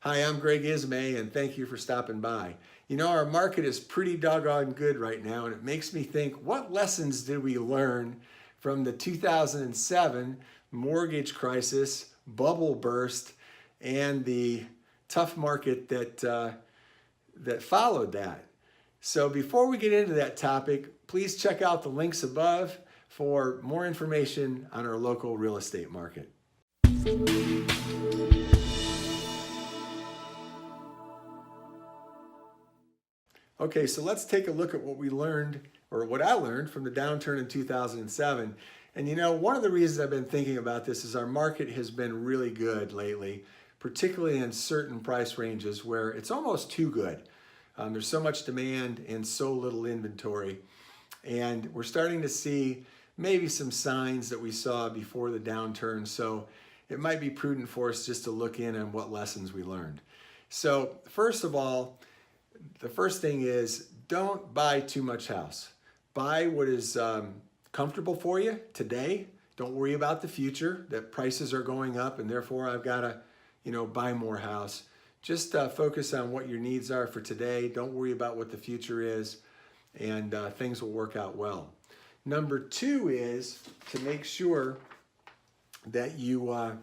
Hi, I'm Greg Ismay, and thank you for stopping by. You know, our market is pretty doggone good right now, and it makes me think, what lessons did we learn from the 2007 mortgage crisis, bubble burst, and the tough market that followed that? So before we get into that topic, please check out the links above for more information on our local real estate market. Okay, so let's take a look at what we learned, or what I learned from the downturn in 2007. And you know, one of the reasons I've been thinking about this is our market has been really good lately, particularly in certain price ranges where it's almost too good. There's so much demand and so little inventory. And we're starting to see maybe some signs that we saw before the downturn. So it might be prudent for us just to look in on what lessons we learned. So first of all, the first thing is, don't buy too much house. Buy what is comfortable for you today. Don't worry about the future, that prices are going up and therefore I've got to, buy more house. Just focus on what your needs are for today. Don't worry about what the future is, and things will work out well. Number two is to make sure that you're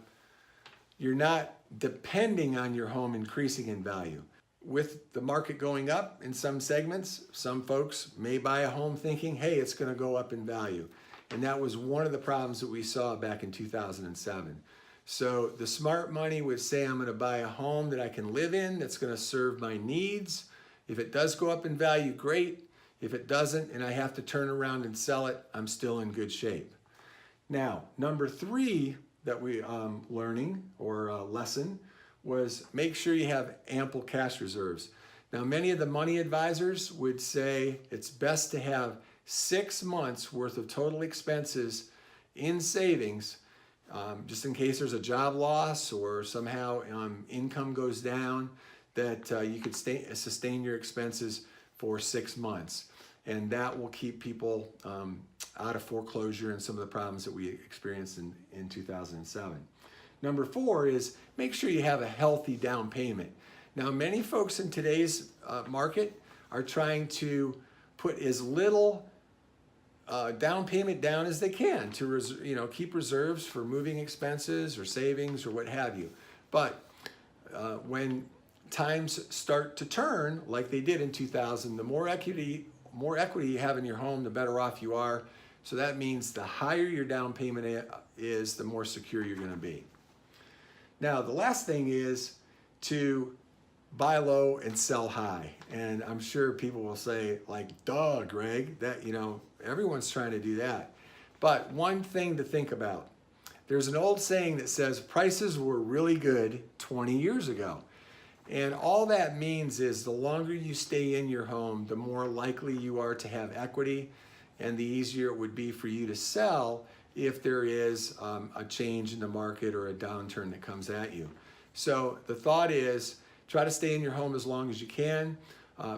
not depending on your home increasing in value. With the market going up in some segments, some folks may buy a home thinking, hey, it's going to go up in value. And that was one of the problems that we saw back in 2007. So the smart money would say, I'm going to buy a home that I can live in, that's going to serve my needs. If it does go up in value, great. If it doesn't and I have to turn around and sell it, I'm still in good shape. Now, number three that we learning or lesson was make sure you have ample cash reserves. Now, many of the money advisors would say it's best to have 6 months worth of total expenses in savings, just in case there's a job loss or somehow income goes down, that you could sustain your expenses for 6 months. And that will keep people out of foreclosure and some of the problems that we experienced in 2007. Number four is make sure you have a healthy down payment. Now, many folks in today's market are trying to put as little down payment down as they can to keep reserves for moving expenses or savings or what have you. But when times start to turn like they did in 2000, the more equity you have in your home, the better off you are. So that means the higher your down payment is, the more secure you're going to be. Now, the last thing is to buy low and sell high. And I'm sure people will say, like, duh, Greg, that, everyone's trying to do that. But one thing to think about, there's an old saying that says prices were really good 20 years ago. And all that means is the longer you stay in your home, the more likely you are to have equity, and the easier it would be for you to sell if there is a change in the market or a downturn that comes at you. So the thought is, try to stay in your home as long as you can,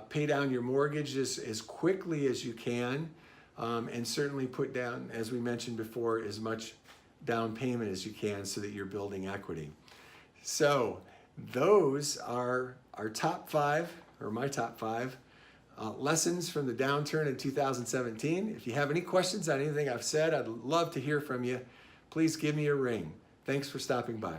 pay down your mortgages as quickly as you can, and certainly put down, as we mentioned before, as much down payment as you can so that you're building equity. So those are our top five, or my top five, lessons from the downturn in 2017. If you have any questions on anything I've said, I'd love to hear from you. Please give me a ring. Thanks for stopping by.